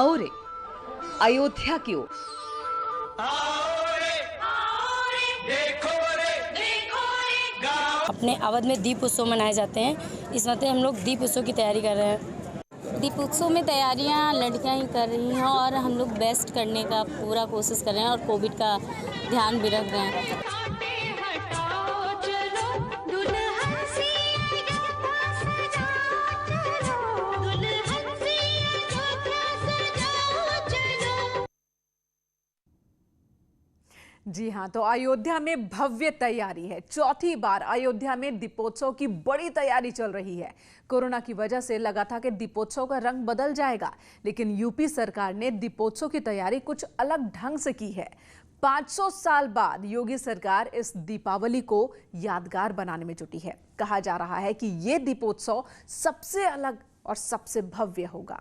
आओ रे अयोध्या की ओर। अपने अवध में दीप उत्सव मनाए जाते हैं, इस नाते हम लोग दीप उत्सव की तैयारी कर रहे हैं। दीप उत्सव में तैयारियां लड़कियां ही कर रही हैं और हम लोग बेस्ट करने का पूरा कोशिश कर रहे हैं और कोविड का ध्यान भी रख रहे हैं। जी हाँ, तो अयोध्या में भव्य तैयारी है। चौथी बार अयोध्या में दीपोत्सव की बड़ी तैयारी चल रही है। कोरोना की वजह से लगा था कि दीपोत्सव का रंग बदल जाएगा, लेकिन यूपी सरकार ने दीपोत्सव की तैयारी कुछ अलग ढंग से की है। 500 साल बाद योगी सरकार इस दीपावली को यादगार बनाने में जुटी है। कहा जा रहा है कि ये दीपोत्सव सबसे अलग और सबसे भव्य होगा।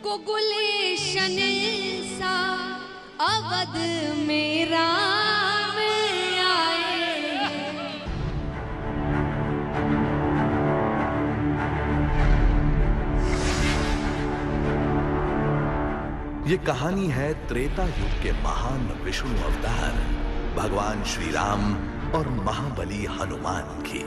को गुलेशन सा अवध में राम आए। ये कहानी है त्रेता युग के महान विष्णु अवतार भगवान श्री राम और महाबली हनुमान की।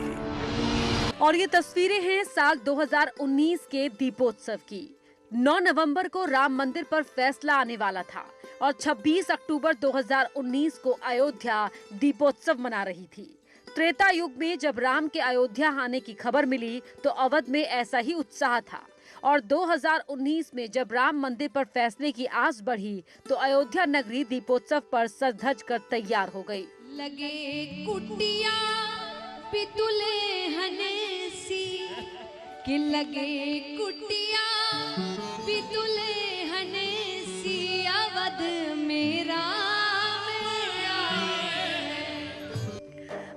और ये तस्वीरें हैं साल 2019 के दीपोत्सव की। 9 नवंबर को राम मंदिर पर फैसला आने वाला था और 26 अक्टूबर 2019 को अयोध्या दीपोत्सव मना रही थी। त्रेता युग में जब राम के अयोध्या आने की खबर मिली तो अवध में ऐसा ही उत्साह था, और 2019 में जब राम मंदिर पर फैसले की आस बढ़ी तो अयोध्या नगरी दीपोत्सव पर सज धज कर तैयार हो गई। लगे कुटिया पितुले हनेसी कि लगे कुटिया पितुले हनेसी अवध मेरा।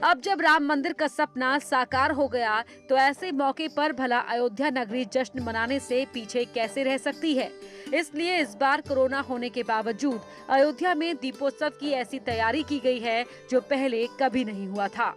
अब जब राम मंदिर का सपना साकार हो गया तो ऐसे मौके पर भला अयोध्या नगरी जश्न मनाने से पीछे कैसे रह सकती है। इसलिए इस बार कोरोना होने के बावजूद अयोध्या में दीपोत्सव की ऐसी तैयारी की गई है जो पहले कभी नहीं हुआ था।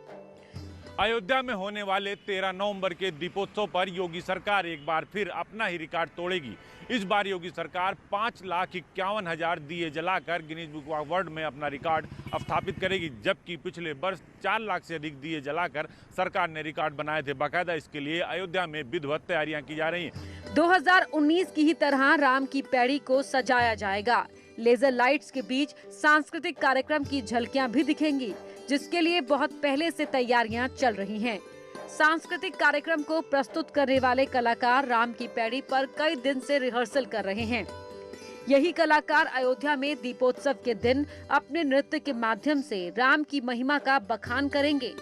अयोध्या में होने वाले 13 नवंबर के दीपोत्सव पर योगी सरकार एक बार फिर अपना ही रिकॉर्ड तोड़ेगी। इस बार योगी सरकार 5,51,000 दिए जलाकर गिनीज बुक ऑफ वर्ल्ड में अपना रिकॉर्ड स्थापित करेगी, जबकि पिछले वर्ष 4 लाख से अधिक दिए जलाकर सरकार ने रिकॉर्ड बनाए थे। बाकायदा इसके लिए अयोध्या में विधिवत तैयारियां की जा रही हैं। 2019 की ही तरह राम की पैड़ी को सजाया जाएगा। लेजर लाइट्स के बीच सांस्कृतिक कार्यक्रम की झलकियां भी दिखेंगी, जिसके लिए बहुत पहले से तैयारियां चल रही हैं। सांस्कृतिक कार्यक्रम को प्रस्तुत करने वाले कलाकार राम की पैड़ी पर कई दिन से रिहर्सल कर रहे हैं। यही कलाकार अयोध्या में दीपोत्सव के दिन अपने नृत्य के माध्यम से राम की महिमा का बखान करेंगे।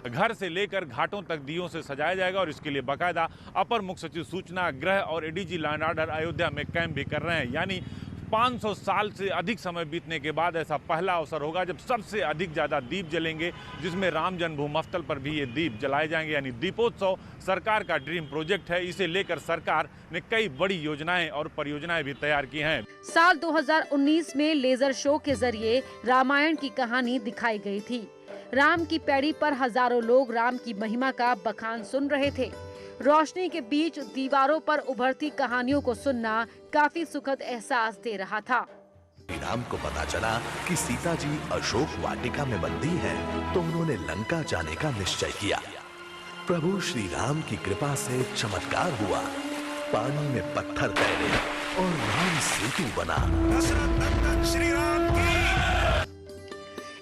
घर से लेकर घाटों तक दियों से सजाया जाएगा और इसके लिए बाकायदा अपर मुख्य सचिव सूचना गृह और ADG law and order Ayodhya में कैंप भी कर रहे हैं। यानी 500 साल से अधिक समय बीतने के बाद ऐसा पहला अवसर होगा जब सबसे अधिक ज्यादा दीप जलेंगे, जिसमें राम जन्मभूमि स्थल पर भी ये दीप जलाए जाएंगे। यानी दीपोत्सव सरकार का ड्रीम प्रोजेक्ट है। इसे लेकर सरकार ने कई बड़ी योजनाएं और परियोजनाएं भी तैयार की हैं। साल 2019 में लेजर शो के जरिए रामायण की कहानी दिखाई गई थी। राम की पैड़ी पर हजारों लोग राम की महिमा का बखान सुन रहे थे। रोशनी के बीच दीवारों पर उभरती कहानियों को सुनना काफी सुखद एहसास दे रहा था। राम को पता चला कि सीता जी अशोक वाटिका में बंदी हैं, तो उन्होंने लंका जाने का निश्चय किया। प्रभु श्री राम की कृपा से चमत्कार हुआ, पानी में पत्थर तैरे और राम सेतु बना। श्री राम की।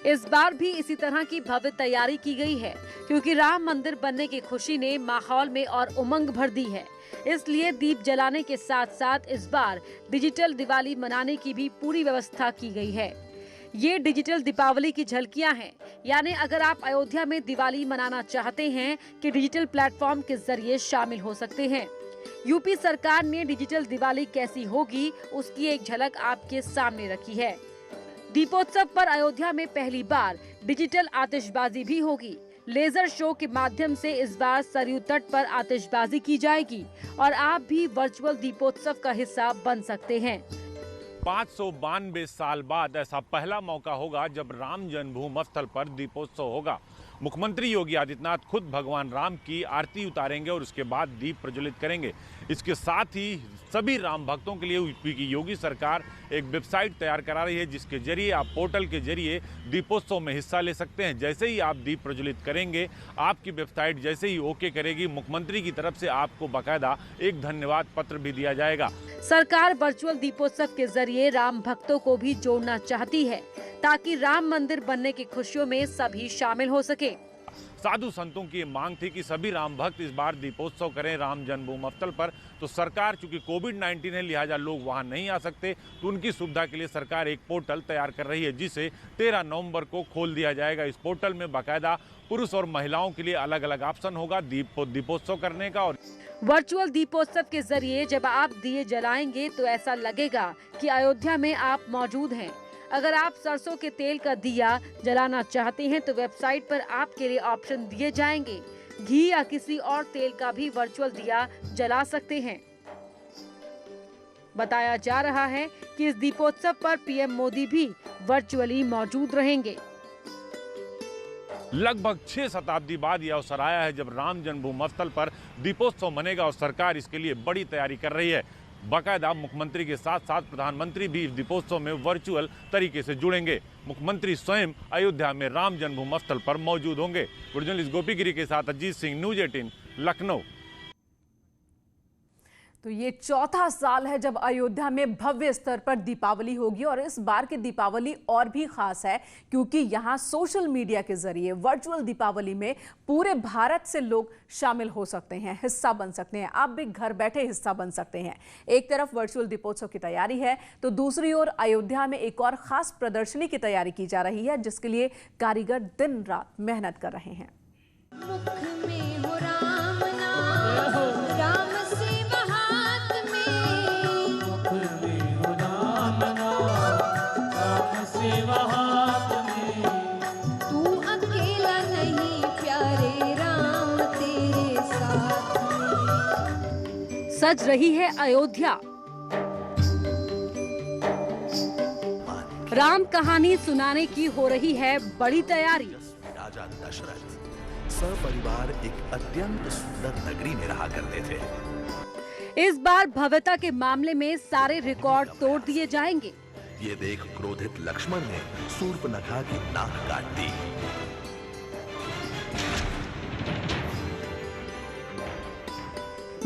इस बार भी इसी तरह की भव्य तैयारी की गई है, क्योंकि राम मंदिर बनने की खुशी ने माहौल में और उमंग भर दी है। इसलिए दीप जलाने के साथ साथ इस बार डिजिटल दिवाली मनाने की भी पूरी व्यवस्था की गई है। ये डिजिटल दीपावली की झलकियां हैं। यानी अगर आप अयोध्या में दिवाली मनाना चाहते हैं कि डिजिटल प्लेटफॉर्म के जरिए शामिल हो सकते हैं। यूपी सरकार ने डिजिटल दिवाली कैसी होगी उसकी एक झलक आपके सामने रखी है। दीपोत्सव पर अयोध्या में पहली बार डिजिटल आतिशबाजी भी होगी। लेजर शो के माध्यम से इस बार सरयू तट पर आतिशबाजी की जाएगी और आप भी वर्चुअल दीपोत्सव का हिस्सा बन सकते हैं। 592 साल बाद ऐसा पहला मौका होगा जब राम जन्मभूमि स्थल पर दीपोत्सव होगा। मुख्यमंत्री योगी आदित्यनाथ खुद भगवान राम की आरती उतारेंगे और उसके बाद दीप प्रज्वलित करेंगे। इसके साथ ही सभी राम भक्तों के लिए यूपी की योगी सरकार एक वेबसाइट तैयार करा रही है, जिसके जरिए आप पोर्टल के जरिए दीपोत्सव में हिस्सा ले सकते हैं। जैसे ही आप दीप प्रज्वलित करेंगे, आपकी वेबसाइट जैसे ही ओके करेगी, मुख्यमंत्री की तरफ से आपको बाकायदा एक धन्यवाद पत्र भी दिया जाएगा। सरकार वर्चुअल दीपोत्सव के जरिए राम भक्तों को भी जोड़ना चाहती है ताकि राम मंदिर बनने की खुशियों में सभी शामिल हो सके। साधु संतों की मांग थी कि सभी राम भक्त इस बार दीपोत्सव करें राम जन्मभूमि स्थल पर। तो सरकार, चूंकि कोविड-19 है लिहाजा लोग वहां नहीं आ सकते, तो उनकी सुविधा के लिए सरकार एक पोर्टल तैयार कर रही है, जिसे 13 नवंबर को खोल दिया जाएगा। इस पोर्टल में बाकायदा पुरुष और महिलाओं के लिए अलग अलग ऑप्शन होगा दीपोत्सव करने का। और वर्चुअल दीपोत्सव के जरिए जब आप दिए जलाएंगे तो ऐसा लगेगा कि अयोध्या में आप मौजूद हैं। अगर आप सरसों के तेल का दिया जलाना चाहते हैं तो वेबसाइट पर आपके लिए ऑप्शन दिए जाएंगे। घी या किसी और तेल का भी वर्चुअल दिया जला सकते हैं। बताया जा रहा है कि इस दीपोत्सव पर पीएम मोदी भी वर्चुअली मौजूद रहेंगे। लगभग 6 शताब्दी बाद यह अवसर आया है जब राम जन्मभूमि स्थल पर दीपोत्सव मनेगा और सरकार इसके लिए बड़ी तैयारी कर रही है। बाकायदा मुख्यमंत्री के साथ साथ प्रधानमंत्री भी इस दीपोत्सव में वर्चुअल तरीके से जुड़ेंगे। मुख्यमंत्री स्वयं अयोध्या में राम जन्मभूमि स्थल पर मौजूद होंगे। जर्नलिस्ट गोपी गिरी के साथ अजीत सिंह, न्यूज़ 18, लखनऊ। तो ये चौथा साल है जब अयोध्या में भव्य स्तर पर दीपावली होगी और इस बार की दीपावली और भी खास है क्योंकि यहाँ सोशल मीडिया के जरिए वर्चुअल दीपावली में पूरे भारत से लोग शामिल हो सकते हैं, हिस्सा बन सकते हैं। आप भी घर बैठे हिस्सा बन सकते हैं। एक तरफ वर्चुअल दीपोत्सव की तैयारी है तो दूसरी ओर अयोध्या में एक और खास प्रदर्शनी की तैयारी की जा रही है, जिसके लिए कारीगर दिन रात मेहनत कर रहे हैं। मुख में हो राम नाम, राम से हाथ में, मुख में हो राम नाम, राम से हाथ में, तू अकेला नहीं प्यारे राम तेरे साथ में। सज रही है अयोध्या। राम कहानी सुनाने की हो रही है बड़ी तैयारी। राजा दशरथ सपरिवार एक अत्यंत सुंदर नगरी में रहा करते थे। इस बार भव्यता के मामले में सारे रिकॉर्ड तोड़ दिए जाएंगे। ये देख क्रोधित लक्ष्मण ने शूर्पणखा की नाक काट दी।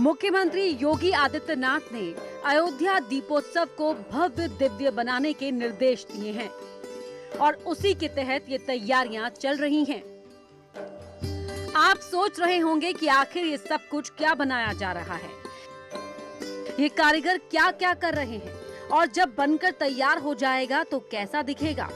मुख्यमंत्री योगी आदित्यनाथ ने अयोध्या दीपोत्सव को भव्य दिव्य बनाने के निर्देश दिए हैं और उसी के तहत ये तैयारियां चल रही हैं। आप सोच रहे होंगे कि आखिर ये सब कुछ क्या बनाया जा रहा है, ये कारीगर क्या क्या कर रहे हैं और जब बनकर तैयार हो जाएगा तो कैसा दिखेगा।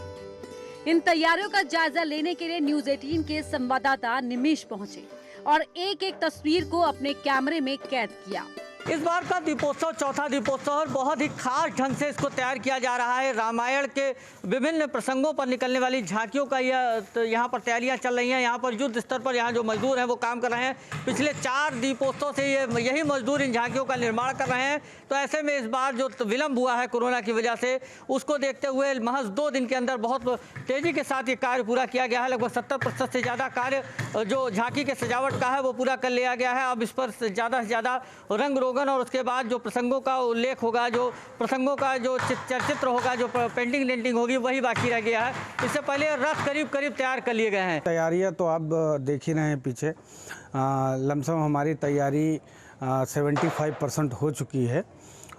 इन तैयारियों का जायजा लेने के लिए न्यूज़ 18 के संवाददाता निमिष पहुंचे और एक एक तस्वीर को अपने कैमरे में कैद किया। इस बार का दीपोत्सव चौथा दीपोत्सव और बहुत ही खास ढंग से इसको तैयार किया जा रहा है। रामायण के विभिन्न प्रसंगों पर निकलने वाली झांकियों का यहाँ पर तैयारियां चल रही हैं। यहाँ पर युद्ध स्तर पर यहाँ जो मजदूर हैं वो काम कर रहे हैं। पिछले 4 दीपोत्सव से यही मजदूर इन झांकियों का निर्माण कर रहे हैं। तो ऐसे में इस बार जो विलम्ब हुआ है कोरोना की वजह से, उसको देखते हुए महज 2 दिन के अंदर बहुत तेजी के साथ ये कार्य पूरा किया गया है। लगभग 70% से ज़्यादा कार्य जो झांकी के सजावट का है वो पूरा कर लिया गया है। अब इस पर ज़्यादा से ज़्यादा रंग रोगन और उसके बाद जो प्रसंगों का उल्लेख होगा, जो प्रसंगों का जो चित्र होगा, जो पेंटिंग डेंटिंग होगी, वही बाकी रह गया है। इससे पहले रथ करीब तैयार कर लिए गए हैं। तैयारियां तो आप देख ही रहे हैं पीछे। लमसम हमारी तैयारी 75% हो चुकी है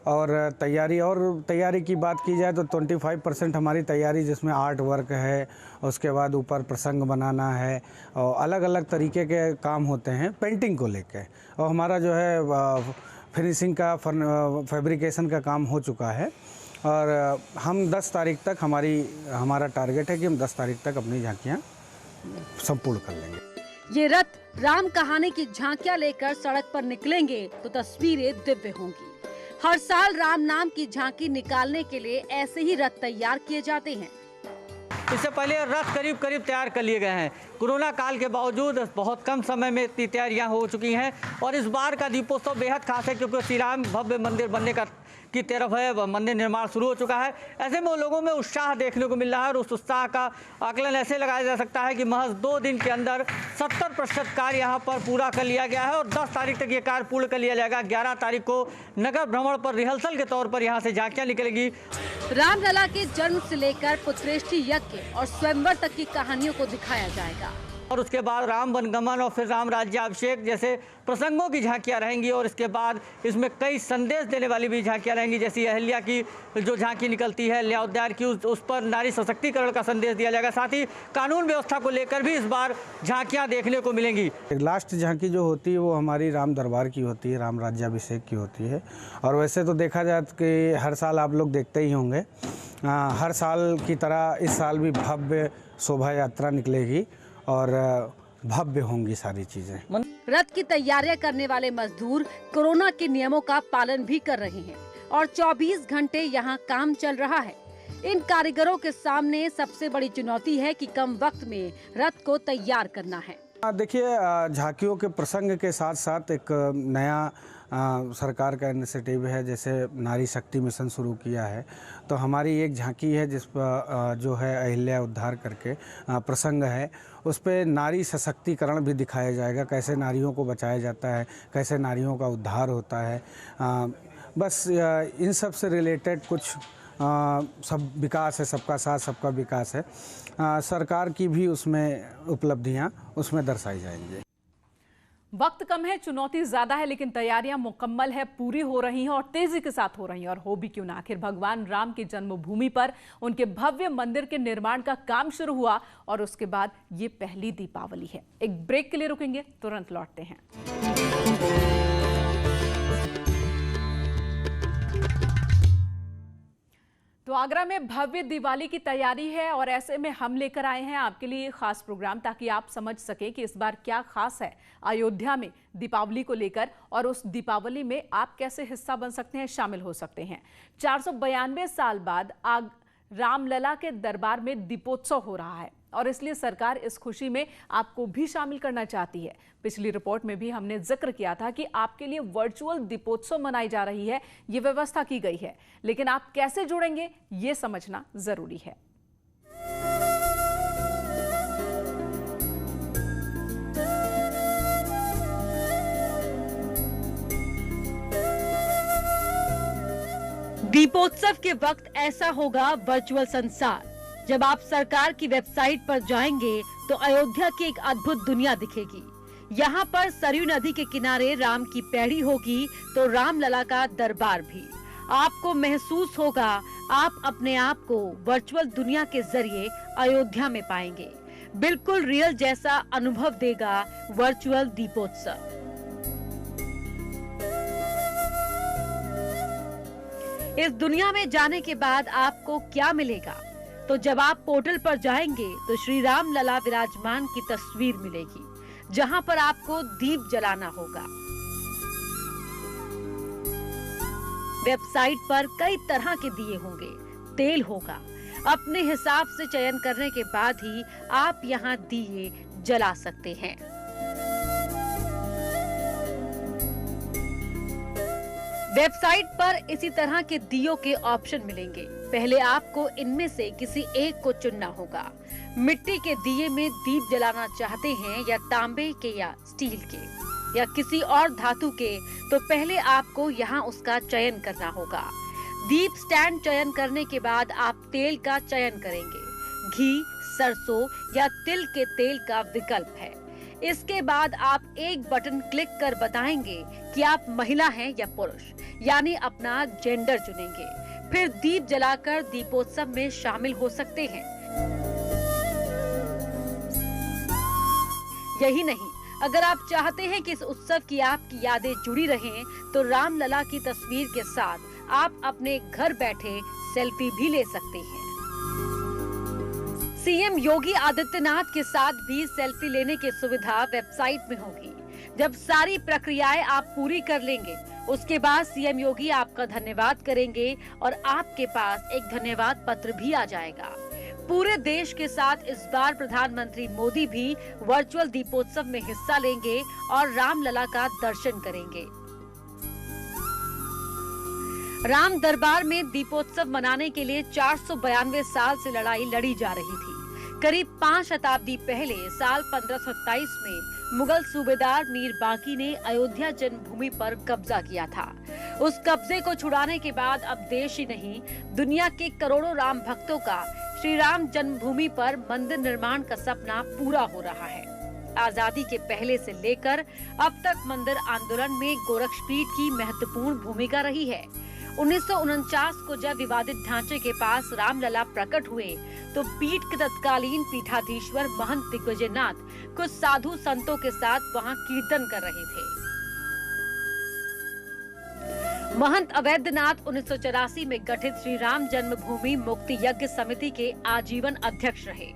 और तैयारी की बात की जाए तो 25% हमारी तैयारी जिसमें आर्ट वर्क है, उसके बाद ऊपर प्रसंग बनाना है और अलग अलग तरीके के काम होते हैं पेंटिंग को लेके। और हमारा जो है फिनिशिंग का फैब्रिकेशन का काम हो चुका है और हम 10 तारीख तक हमारा टारगेट है कि हम 10 तारीख तक अपनी झांकियाँ संपूर्ण कर लेंगे। ये रथ राम कहानी की झांकियाँ लेकर सड़क पर निकलेंगे तो तस्वीरें दिव्य होंगी। हर साल राम नाम की झांकी निकालने के लिए ऐसे ही रथ तैयार किए जाते हैं। इससे पहले रथ करीब तैयार कर लिए गए हैं। कोरोना काल के बावजूद बहुत कम समय में इतनी तैयारियां हो चुकी हैं और इस बार का दीपोत्सव बेहद खास है क्योंकि श्री राम भव्य मंदिर बनने का की तरफ है, वह मंदिर निर्माण शुरू हो चुका है। ऐसे में लोगों में उत्साह देखने को मिल रहा है और उस उत्साह का आकलन ऐसे लगाया जा सकता है कि महज 2 दिन के अंदर 70% कार्य यहाँ पर पूरा कर लिया गया है और 10 तारीख तक ये कार्य पूर्ण कर लिया जाएगा। 11 तारीख को नगर भ्रमण पर रिहर्सल के तौर पर यहाँ से झांकियाँ निकलेगी। रामलला के जन्म से लेकर पुत्रेष्टि यज्ञ और स्वयंवर तक की कहानियों को दिखाया जाएगा और उसके बाद राम वनगमन और फिर राम राज्याभिषेक जैसे प्रसंगों की झांकियां रहेंगी और इसके बाद इसमें कई संदेश देने वाली भी झांकियां रहेंगी। जैसी अहिल्या की जो झांकी निकलती है न्यायोद्यार की, उस पर नारी सशक्तिकरण का संदेश दिया जाएगा। साथ ही कानून व्यवस्था को लेकर भी इस बार झांकियां देखने को मिलेंगी। लास्ट झांकी जो होती है वो हमारी राम दरबार की होती है, राम राज्याभिषेक की होती है। और वैसे तो देखा जाए कि हर साल आप लोग देखते ही होंगे, हर साल की तरह इस साल भी भव्य शोभा यात्रा निकलेगी और भव्य होंगी सारी चीजें। रथ की तैयारियां करने वाले मजदूर कोरोना के नियमों का पालन भी कर रहे हैं और 24 घंटे यहाँ काम चल रहा है। इन कारीगरों के सामने सबसे बड़ी चुनौती है कि कम वक्त में रथ को तैयार करना है। देखिए, झांकियों के प्रसंग के साथ साथ एक नया सरकार का इनिशिएटिव है, जैसे नारी शक्ति मिशन शुरू किया है। तो हमारी एक झांकी है जिस पर जो है अहिल्या उद्धार करके प्रसंग है, उस पर नारी सशक्तिकरण भी दिखाया जाएगा, कैसे नारियों को बचाया जाता है, कैसे नारियों का उद्धार होता है। बस इन सब से रिलेटेड कुछ सब विकास है, सबका साथ सबका विकास है। सरकार की भी उसमें उपलब्धियां उसमें दर्शाई जाएंगी। वक्त कम है, चुनौती ज्यादा है, लेकिन तैयारियां मुकम्मल है, पूरी हो रही हैं और तेजी के साथ हो रही हैं। और हो भी क्यों ना, आखिर भगवान राम की जन्मभूमि पर उनके भव्य मंदिर के निर्माण का काम शुरू हुआ और उसके बाद ये पहली दीपावली है। एक ब्रेक के लिए रुकेंगे, तुरंत लौटते हैं। तो आगरा में भव्य दिवाली की तैयारी है और ऐसे में हम लेकर आए हैं आपके लिए खास प्रोग्राम, ताकि आप समझ सकें कि इस बार क्या खास है अयोध्या में दीपावली को लेकर और उस दीपावली में आप कैसे हिस्सा बन सकते हैं, शामिल हो सकते हैं। 492 साल बाद रामलला के दरबार में दीपोत्सव हो रहा है और इसलिए सरकार इस खुशी में आपको भी शामिल करना चाहती है। पिछली रिपोर्ट में भी हमने जिक्र किया था कि आपके लिए वर्चुअल दीपोत्सव मनाई जा रही है, ये व्यवस्था की गई है, लेकिन आप कैसे जुड़ेंगे ये समझना जरूरी है। दीपोत्सव के वक्त ऐसा होगा वर्चुअल संसार। जब आप सरकार की वेबसाइट पर जाएंगे तो अयोध्या की एक अद्भुत दुनिया दिखेगी। यहाँ पर सरयू नदी के किनारे राम की पैड़ी होगी तो रामलला का दरबार भी। आपको महसूस होगा आप अपने आप को वर्चुअल दुनिया के जरिए अयोध्या में पाएंगे। बिल्कुल रियल जैसा अनुभव देगा वर्चुअल दीपोत्सव। इस दुनिया में जाने के बाद आपको क्या मिलेगा? तो जब आप पोर्टल पर जाएंगे तो श्री राम लला विराजमान की तस्वीर मिलेगी, जहां पर आपको दीप जलाना होगा। वेबसाइट पर कई तरह के दिए होंगे, तेल होगा। अपने हिसाब से चयन करने के बाद ही आप यहां दिए जला सकते हैं। वेबसाइट पर इसी तरह के दियों के ऑप्शन मिलेंगे। पहले आपको इनमें से किसी एक को चुनना होगा। मिट्टी के दिए में दीप जलाना चाहते हैं या तांबे के या स्टील के या किसी और धातु के, तो पहले आपको यहाँ उसका चयन करना होगा। दीप स्टैंड चयन करने के बाद आप तेल का चयन करेंगे। घी, सरसों या तिल के तेल का विकल्प है। इसके बाद आप एक बटन क्लिक कर बताएंगे कि आप महिला हैं या पुरुष, यानी अपना जेंडर चुनेंगे। फिर दीप जलाकर दीपोत्सव में शामिल हो सकते हैं। यही नहीं, अगर आप चाहते हैं कि इस उत्सव की आपकी यादें जुड़ी रहें, तो रामलला की तस्वीर के साथ आप अपने घर बैठे सेल्फी भी ले सकते हैं। सीएम योगी आदित्यनाथ के साथ भी सेल्फी लेने की सुविधा वेबसाइट में होगी। जब सारी प्रक्रियाएं आप पूरी कर लेंगे, उसके बाद सीएम योगी आपका धन्यवाद करेंगे और आपके पास एक धन्यवाद पत्र भी आ जाएगा। पूरे देश के साथ इस बार प्रधानमंत्री मोदी भी वर्चुअल दीपोत्सव में हिस्सा लेंगे और रामलला का दर्शन करेंगे। राम दरबार में दीपोत्सव मनाने के लिए 492 साल से लड़ाई लड़ी जा रही थी। करीब 5 शताब्दी पहले साल 1527 में मुगल सूबेदार मीर बांकी ने अयोध्या जन्मभूमि पर कब्जा किया था। उस कब्जे को छुड़ाने के बाद अब देश ही नहीं, दुनिया के करोड़ों राम भक्तों का श्री राम जन्मभूमि पर मंदिर निर्माण का सपना पूरा हो रहा है। आजादी के पहले से लेकर अब तक मंदिर आंदोलन में गोरक्षपीठ की महत्वपूर्ण भूमिका रही है। 1949 को जब विवादित ढांचे के पास रामलला प्रकट हुए तो पीठ के तत्कालीन पीठाधीश्वर महंत दिग्विजयनाथ कुछ साधु संतों के साथ वहां कीर्तन कर रहे थे। महंत अवैधनाथ 1984 में गठित श्री राम जन्मभूमि मुक्ति यज्ञ समिति के आजीवन अध्यक्ष रहे।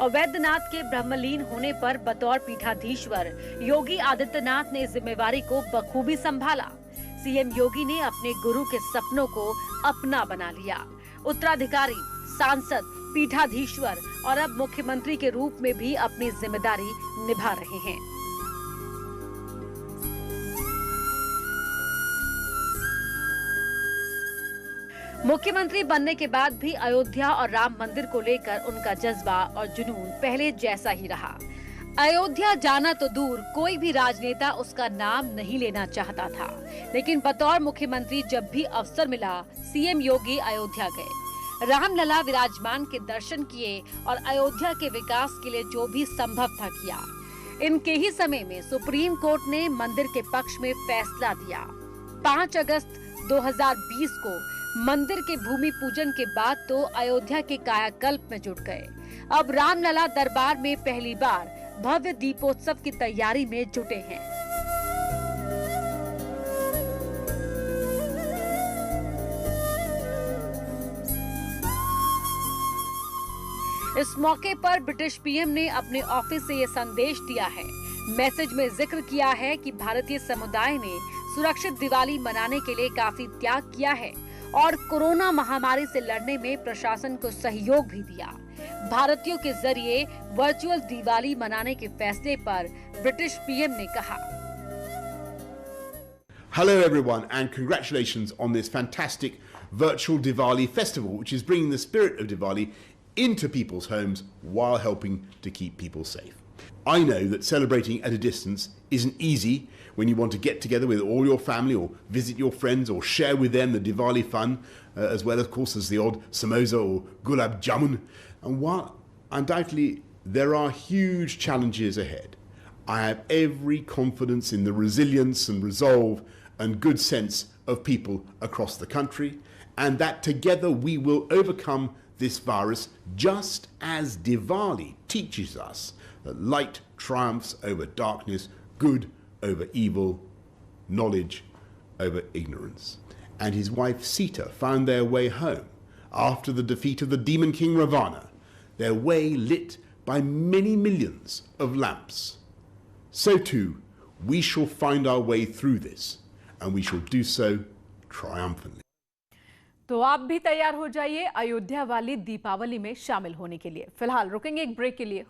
अवैधनाथ के ब्रह्मलीन होने पर बतौर पीठाधीश्वर योगी आदित्यनाथ ने इस जिम्मेवारी को बखूबी संभाला। सीएम योगी ने अपने गुरु के सपनों को अपना बना लिया। उत्तराधिकारी, सांसद, पीठाधीश्वर और अब मुख्यमंत्री के रूप में भी अपनी जिम्मेदारी निभा रहे हैं। मुख्यमंत्री बनने के बाद भी अयोध्या और राम मंदिर को लेकर उनका जज्बा और जुनून पहले जैसा ही रहा। अयोध्या जाना तो दूर, कोई भी राजनेता उसका नाम नहीं लेना चाहता था, लेकिन बतौर मुख्यमंत्री जब भी अवसर मिला सीएम योगी अयोध्या गए। रामलला विराजमान के दर्शन किए और अयोध्या के विकास के लिए जो भी संभव था किया। इनके ही समय में सुप्रीम कोर्ट ने मंदिर के पक्ष में फैसला दिया। 5 अगस्त 2020 को मंदिर के भूमि पूजन के बाद तो अयोध्या के कायाकल्प में जुट गए। अब रामलला दरबार में पहली बार भव्य दीपोत्सव की तैयारी में जुटे हैं। इस मौके पर ब्रिटिश पीएम ने अपने ऑफिस से ये संदेश दिया है। मैसेज में जिक्र किया है कि भारतीय समुदाय ने सुरक्षित दिवाली मनाने के लिए काफी त्याग किया है और कोरोना महामारी से लड़ने में प्रशासन को सहयोग भी दिया। भारतीयों के जरिए वर्चुअल दिवाली मनाने के फैसले पर ब्रिटिश पीएम ने कहा, Hello everyone and congratulations on this fantastic virtual Diwali festival which is bringing the spirit of Diwali into people's homes while helping to keep people safe. I know that celebrating at a distance isn't easy when you want to get together with all your family or visit your friends or share with them the Diwali fun, as well of course as the odd samosa or gulab jamun. And while undoubtedly there are huge challenges ahead, I have every confidence in the resilience and resolve and good sense of people across the country, and that together we will overcome this virus, just as Diwali teaches us that light triumphs over darkness, good over evil, knowledge over ignorance. And his wife Sita found their way home after the defeat of the demon king Ravana, their way lit by many millions of lamps. So too, we shall find our way through this, and we shall do so triumphantly. तो आप भी तैयार हो जाइए अयोध्या वाली दीपावली में शामिल होने के लिए। फिलहाल रुकेंगे एक ब्रेक के लिए।